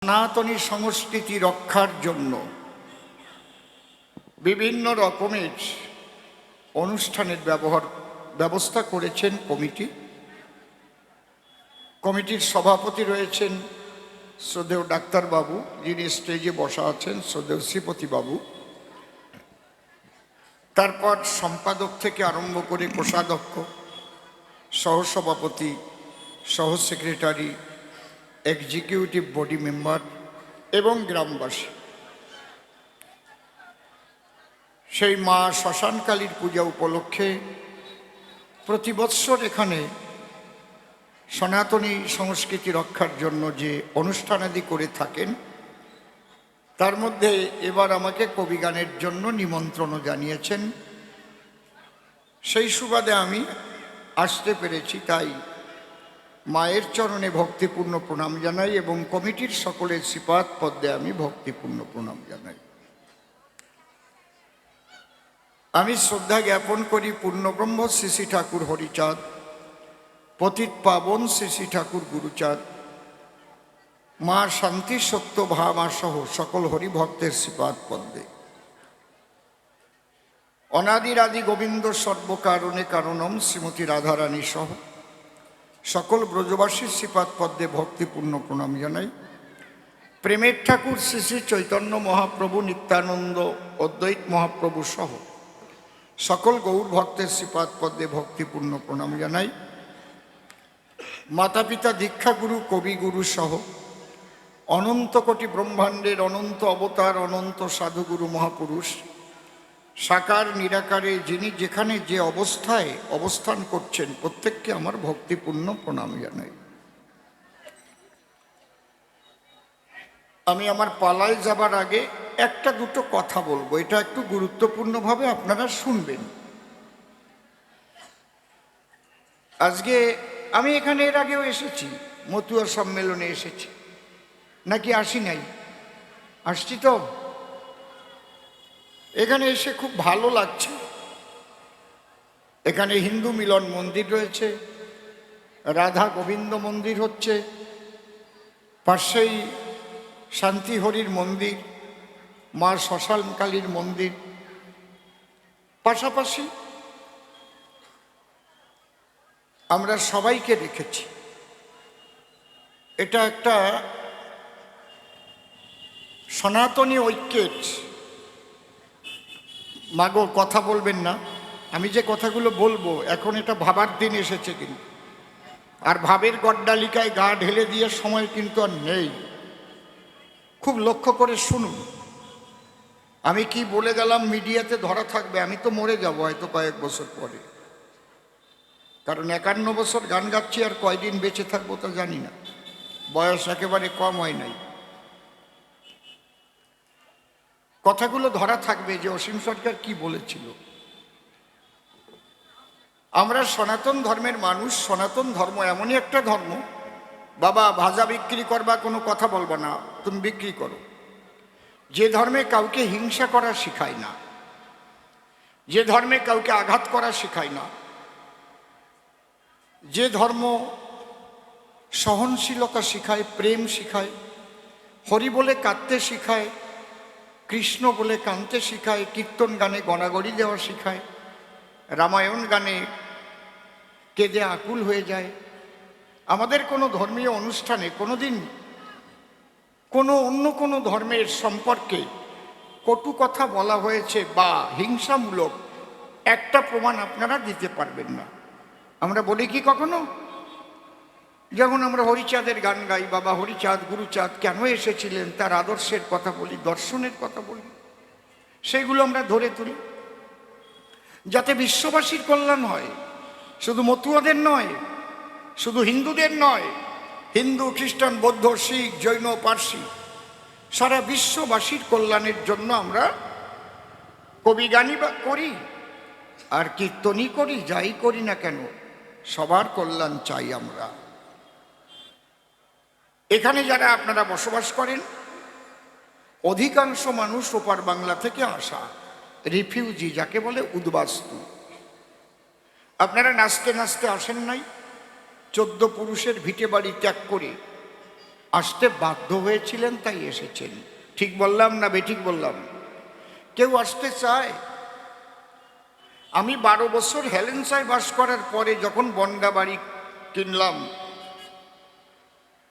সনাতনী সংস্কৃতি রক্ষার জন্য বিভিন্ন রকমের অনুষ্ঠানের ব্যবস্থা করেছেন কমিটির সভাপতি রয়েছেন শ্রদ্ধেয় ডাক্তারবাবু, যিনি স্টেজে বসা আছেন শ্রদ্ধেয় শ্রীপতিবাবু। তারপর সম্পাদক থেকে আরম্ভ করে কোষাধ্যক্ষ, সহসভাপতি, সহ সেক্রেটারি, এক্সিকিউটিভ বডি মেম্বার এবং গ্রামবাসী। সেই মা শ্মশানকালীর পূজা উপলক্ষে প্রতি বৎসর এখানে সনাতনী সংস্কৃতি রক্ষার জন্য যে অনুষ্ঠানাদি করে থাকেন, তার মধ্যে এবার আমাকে কবিগানের জন্য নিমন্ত্রণও জানিয়েছেন। সেই সুবাদে আমি আসতে পেরেছি, তাই মায়ের চরণে ভক্তিপূর্ণ প্রণাম জানাই এবং কমিটির সকলের শ্রীপাদ পদ্মে আমি ভক্তিপূর্ণ প্রণাম জানাই। আমি শ্রদ্ধা জ্ঞাপন করি পূর্ণব্রহ্ম শ্রী শ্রী ঠাকুর হরিচাঁদ, পতিত পাবন শ্রী শ্রী ঠাকুর গুরুচাঁদ, মা শান্তি সত্য ভামা সহ সকল হরিভক্তের শ্রীপাদ পদ্মে। অনাদির আদি গোবিন্দ সর্বকারণে কারণম শ্রীমতী রাধারানী সহ সকল ব্রজবাসীর শ্রীপাদ পদ্মে ভক্তিপূর্ণ প্রণাম জানাই। প্রেমের ঠাকুর শ্রী শ্রী চৈতন্য মহাপ্রভু, নিত্যানন্দ, অদ্বৈত মহাপ্রভু সহ সকল গৌর ভক্তের শ্রীপাদ পদ্মে ভক্তিপূর্ণ প্রণাম জানাই। মাতা পিতা, দীক্ষাগুরু, কবিগুরু সহ অনন্ত কোটি ব্রহ্মাণ্ডের অনন্ত অবতার, অনন্ত সাধুগুরু মহাপুরুষ, সাকার নিরাকারে যিনি যেখানে যে অবস্থায় অবস্থান করছেন, প্রত্যেককে আমার ভক্তিপূর্ণ প্রণাম জানাই। আমি আমার পালায় যাবার আগে একটা দুটো কথা বলবো, এটা একটু গুরুত্বপূর্ণভাবে আপনারা শুনবেন। আজকে আমি এখানে এর আগেও এসেছি, মতুয়া সম্মেলনে এসেছি, নাকি আসি নাই? আসছি তো। এখানে এসে খুব ভালো লাগছে। এখানে হিন্দু মিলন মন্দির রয়েছে, রাধা গোবিন্দ মন্দির হচ্ছে, পাশেই শান্তিহরির মন্দির, মা শ্মশানকালীর মন্দির, পাশাপাশি আমরা সবাইকে রেখেছি। এটা একটা সনাতনী ঐক্যের। মাগো কথা বলবেন না, আমি যে কথাগুলো বলবো এখন এটা ভাবার দিন এসেছে, কিন্তু আর ভাবের গড্ডালিকায় গা ঢেলে দিয়ে সময় কিন্তু আর নেই। খুব লক্ষ্য করে শুনুন। আমি কি বলে গেলাম মিডিয়াতে ধরা থাকবে, আমি তো মরে যাব হয়তো কয়েক বছর পরে, কারণ 51 বছর গান গাচ্ছি, আর কয়দিন বেঁচে থাকবো তা জানি না, বয়স একেবারে কম হয় নাই। কথাগুলো ধরা থাকবে যে অসীম সরকার কি বলেছিল। আমরা সনাতন ধর্মের মানুষ। সনাতন ধর্ম এমনই একটা ধর্ম, বাবা ভাজা বিক্রি করবা, কোনো কথা বলবা না, তুমি বিক্রি করো। যে ধর্মে কাউকে হিংসা করা শেখায় না, যে ধর্মে কাউকে আঘাত করা শেখায় না, যে ধর্ম সহনশীলতা শিখায়, প্রেম শিখায়, হরি বলে কাঁদতে শিখায়, কৃষ্ণ বলে কাঁদতে শিখায়, কীর্তন গানে গণাগড়ি দেওয়া শিখায়, রামায়ণ গানে কেঁদে আকুল হয়ে যায়। আমাদের কোনো ধর্মীয় অনুষ্ঠানে কোনোদিন অন্য কোনো ধর্মের সম্পর্কে কটু কথা বলা হয়েছে বা হিংসামূলক একটা প্রমাণ আপনারা দিতে পারবেন না। আমরা বলি কি কখনো, যখন আমরা হরিচাঁদের গান গাই, বাবা হরিচাঁদ গুরুচাঁদ কেন এসেছিলেন, তার আদর্শের কথা বলি, দর্শনের কথা বলি, সেগুলো আমরা ধরে তুলি যাতে বিশ্ববাসীর কল্যাণ হয়। শুধু মতুয়াদের নয়, শুধু হিন্দুদের নয়, হিন্দু, খ্রিস্টান, বৌদ্ধ, শিখ, জৈন, পার্সি, সারা বিশ্ববাসীর কল্যাণের জন্য আমরা কবিগানই করি আর কীর্তনই করি, যাই করি না কেন সবার কল্যাণ চাই আমরা। এখানে যারা আপনারা বসবাস করেন, অধিকাংশ মানুষ ওপার বাংলা থেকে আসা, রিফিউজি যাকে বলে, উদ্বাস্তু। আপনারা নাচতে নাচতে আসেন নাই, 14 পুরুষের ভিটে বাড়ি ত্যাগ করে আসতে বাধ্য হয়েছিলেন তাই এসেছেন। ঠিক বললাম না বেঠিক বললাম? কেউ আসতে চায়? আমি 12 বছর হেলেন্সায় বাস করার পরে যখন বনগা বাড়ি কিনলাম,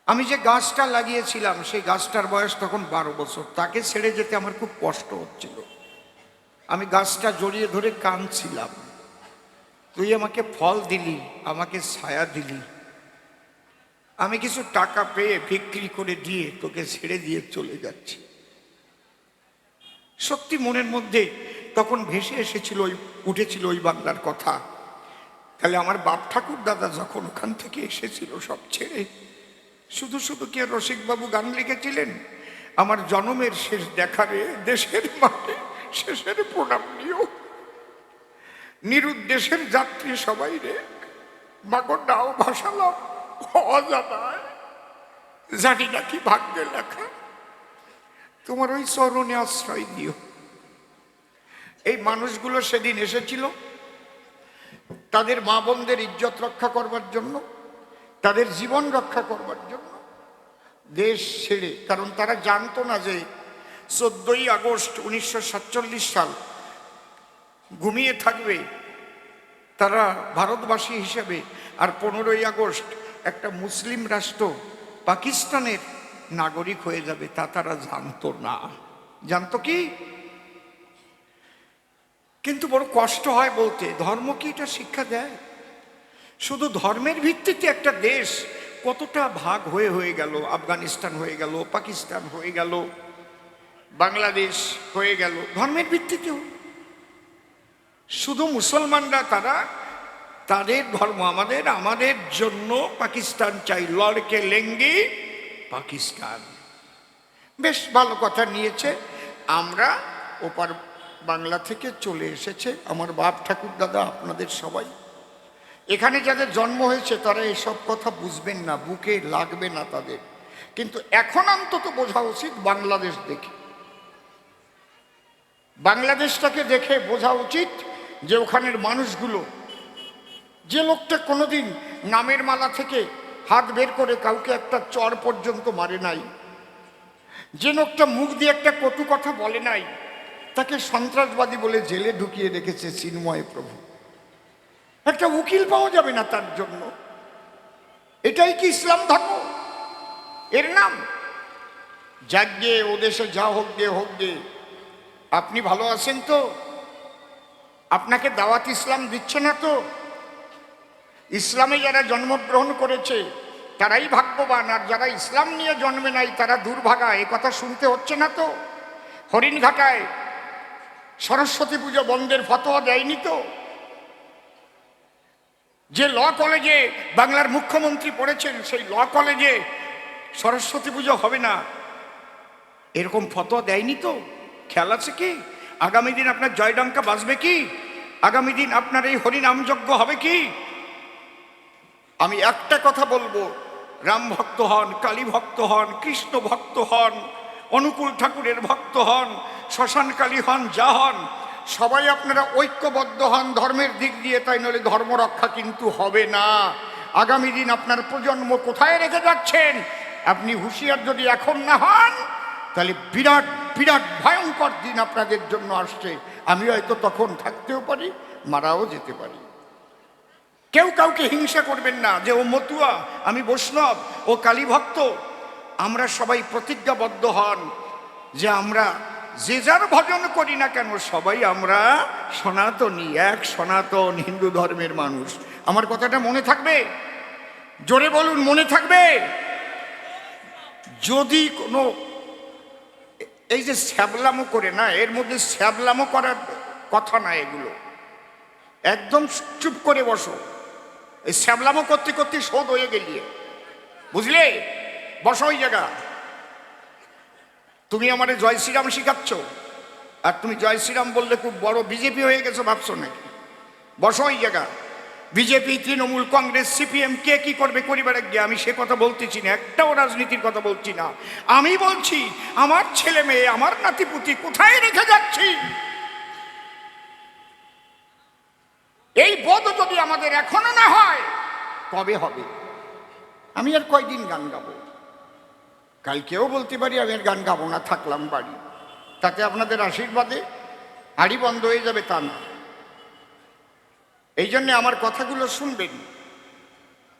আমি যে গাছটা লাগিয়েছিলাম সেই গাছটার বয়স তখন 12 বছর। তাকে ছেড়ে যেতে আমার খুব কষ্ট হচ্ছিল। আমি গাছটা জড়িয়ে ধরে কাঁদছিলাম, তুই আমাকে ফল দিলি, আমাকে ছায়া দিলি, আমি কিছু টাকা পেয়ে বিক্রি করে দিয়ে তোকে ছেড়ে দিয়ে চলে যাচ্ছি। সত্যি মনের মধ্যে তখন ভেসে এসেছিল, উঠেছিল ওই বাংলার কথা। তাহলে আমার বাপ ঠাকুর দাদা যখন ওখান থেকে এসেছিল সব ছেড়ে, শুধু শুধু কি রসিকবাবু গান লিখেছিলেন, আমার জন্মের শেষ দেখারে দেশের মাঠে শেষের প্রণাম নিও, নিরুদ্দেশের যাত্রী সবাই রে মাগর নাও ভাসালাম অজানায়, জানি না কি ভাগ্যে লেখা, তোমার ওই চরণে আশ্রয় দিও। এই মানুষগুলো সেদিন এসেছিল তাদের মা বোনদের ইজ্জত রক্ষা করবার জন্য, তাদের জীবন রক্ষা করবার জন্য দেশ ছেড়ে। কারণ তারা জানতো না যে 14ই আগস্ট 1947 সাল ঘুমিয়ে থাকবে তারা ভারতবাসী হিসেবে, আর 15ই আগস্ট একটা মুসলিম রাষ্ট্র পাকিস্তানের নাগরিক হয়ে যাবে, তা তারা জানতো না। জানতো কি? কিন্তু বড় কষ্ট হয় বলতে, ধর্ম কি এটা শিক্ষা দেয়? শুধু ধর্মের ভিত্তিতে একটা দেশ কতটা ভাগ হয়ে গেল, আফগানিস্তান হয়ে গেল, পাকিস্তান হয়ে গেল, বাংলাদেশ হয়ে গেল, ধর্মের ভিত্তিতেও। শুধু মুসলমানরা তারা তাদের ধর্ম, আমাদের জন্য পাকিস্তান চাই, লড়কে লেঙ্গি পাকিস্তান। বেশ ভালো কথা নিয়েছে। আমরা ওপার বাংলা থেকে চলে এসেছে আমার বাপ ঠাকুর দাদা, আপনাদের সবাই। এখানে যাদের জন্ম হয়েছে তারা এসব কথা বুঝবেন না, বুকে লাগবে না তাদের। কিন্তু এখন অন্তত বোঝা উচিত বাংলাদেশ দেখে, বাংলাদেশটাকে দেখে বোঝা উচিত যে ওখানের মানুষগুলো, যে লোকটা কোনোদিন নামের মালা থেকে হাত বের করে কাউকে একটা চর পর্যন্ত মারে নাই, যে লোকটা মুখ দিয়ে একটা কটু কথা বলে নাই, তাকে সন্ত্রাসবাদী বলে জেলে ঢুকিয়ে রেখেছে চিন্ময় প্রভু। একটা উকিল পাওয়া যাবে না তার জন্য। এটাই কি ইসলাম ধর্ম? এর নাম যাজ্ঞে ও দেশে যা হোক গে। আপনি ভালো আছেন তো? আপনাকে দাওয়াত ইসলাম দিচ্ছে না তো? ইসলামে যারা জন্মগ্রহণ করেছে তারাই ভাগ্যবান, আর যারা ইসলাম নিয়ে জন্মে নাই তারা দুর্ভাগা, এ কথা শুনতে হচ্ছে না তো? হরিণঘাটায় সরস্বতী পুজো বন্ধের ফতোয়া দেয়নি তো? যে ল কলেজে বাংলার মুখ্যমন্ত্রী পড়েছেন সেই ল কলেজে সরস্বতী পুজো হবে না, এরকম ফতোয়া দেয়নি তো? খেয়াল আছে কি? আগামী দিন আপনার জয়ডঙ্কা বাজবে কি? আগামী দিন আপনার এই হরিনামযজ্ঞ হবে কি? আমি একটা কথা বলবো, রাম ভক্ত হন, কালী ভক্ত হন, কৃষ্ণ ভক্ত হন, অনুকূল ঠাকুরের ভক্ত হন, শ্মশান কালী হন, যা হন, সবাই আপনারা ঐক্যবদ্ধ হন ধর্মের দিক দিয়ে, তাই নইলে ধর্ম রক্ষা কিন্তু হবে না। আগামী দিন আপনার প্রজন্ম কোথায় রেখে যাচ্ছেন আপনি হুঁশিয়ার যদি এখন না হন, তাহলে বিরাট বিরাট ভয়ঙ্কর দিন আপনাদের জন্য আসছে। আমি হয়তো তখন থাকতেও পারি, মারাও যেতে পারি। কেউ কাউকে হিংসা করবেন না যে ও মতুয়া, আমি বৈষ্ণব, ও কালী ভক্ত। আমরা সবাই প্রতিজ্ঞাবদ্ধ হন যে আমরা যে যার ভজন করি না কেন সবাই আমরা সনাতনী, এক সনাতন হিন্দু ধর্মের মানুষ। আমার কথাটা মনে থাকবে? জোরে বলুন, মনে থাকবে? যদি কোনো এই যে স্যাবলামো করে না, এর মধ্যে স্যাবলামো করার কথা না, এগুলো একদম চুপ করে বসো। এই শ্যাবলামো করতে করতে শোধ হয়ে গেলিয়ে, বুঝলে? বসো ওই জায়গা। তুমি আমারে জয় শ্রীরাম শিখাচ্ছ, আর তুমি জয় শ্রীরাম বললে খুব বড় বিজেপি হয়ে গেছো ভাবছো নাকি? বসো ওই জায়গা। বিজেপি, তৃণমূল, কংগ্রেস, সিপিএম কে কি করবে করিবার গিয়ে আমি সে কথা বলতেছি না, একটাও রাজনীতির কথা বলছি না। আমি বলছি আমার ছেলে মেয়ে, আমার নাতিপুতি কোথায় রেখে যাচ্ছি। এই বোধ যদি আমাদের এখনো না হয়, কবে হবে? আমি আর কয়দিন গান গাবো? কালকেও বলতে পারি আমি আর গান গাবো না, থাকলাম বাড়ি, তাতে আপনাদের আশীর্বাদে হাঁড়ি বন্ধ হয়ে যাবে তা না। এই জন্যে আমার কথাগুলো শুনবেন।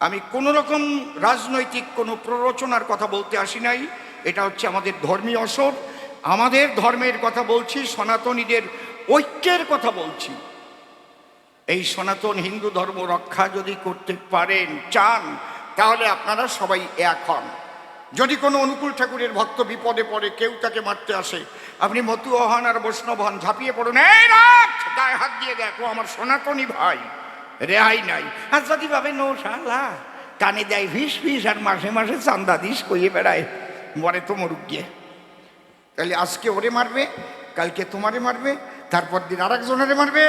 আমি কোনো রকম রাজনৈতিক কোনো প্ররোচনার কথা বলতে আসি নাই। এটা হচ্ছে আমাদের ধর্মীয় আসর, আমাদের ধর্মের কথা বলছি, সনাতনীদের ঐক্যের কথা বলছি। এই সনাতন হিন্দু ধর্ম রক্ষা যদি করতে পারেন, চান, তাহলে আপনারা সবাই এক হন। যদি কোনো অনুকূল ঠাকুরের ভক্ত বিপদে পড়ে, কেউ তাকে মারতে আসে, আপনি মতুয়া হন আর বৈষ্ণব হন, ঝাঁপিয়ে পড়ুন, এই রাখ, গায়ে হাত দিয়ে দেখো আমার সনাতনী ভাই, রেহাই নাই। আর যদি ভাবে নো শালা কানে দেয় ফিস ফিস আর মাসে মাসে চান্দা দিস কইয়ে বেড়ায়, মরে তো মরুক গিয়ে, তাহলে আজকে ওরে মারবে, কালকে তোমারে মারবে, তারপর দিন আর একজনেরে মারবে,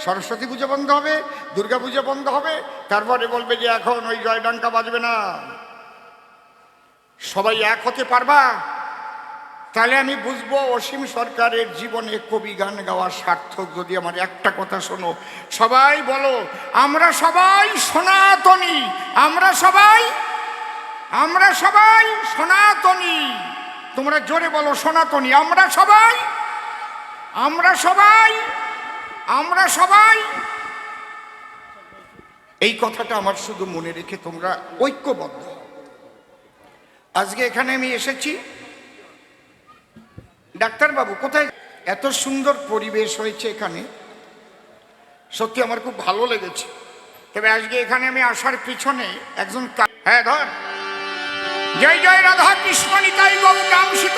সরস্বতী পুজো বন্ধ হবে, দুর্গা পুজো বন্ধ হবে, তারপরে বলবে যে এখন ওই জয়ডঙ্কা বাজবে না। সবাই এক হতে পারবা? তাহলে আমি বুঝবো অসীম সরকারের জীবনে কবি গান গাওয়া সার্থক। যদি আমার একটা কথা শোনো, সবাই বলো আমরা সবাই সনাতনী, আমরা সবাই সনাতনী। তোমরা জোরে বলো সনাতনী, আমরা সবাই। এই কথাটা আমার শুধু মনে রেখে তোমরা ঐক্যবদ্ধ। আজকে এখানে আমি এসেছি, ডাক্তারবাবু কোথায়? এত সুন্দর পরিবেশ হয়েছে এখানে, সত্যি আমার খুব ভালো লেগেছে। তবে আজকে এখানে আমি আসার পিছনে একজন, হ্যাঁ ধর, জয় জয় রাধা কৃষ্ণ নিতাই গৌর রাম সীতা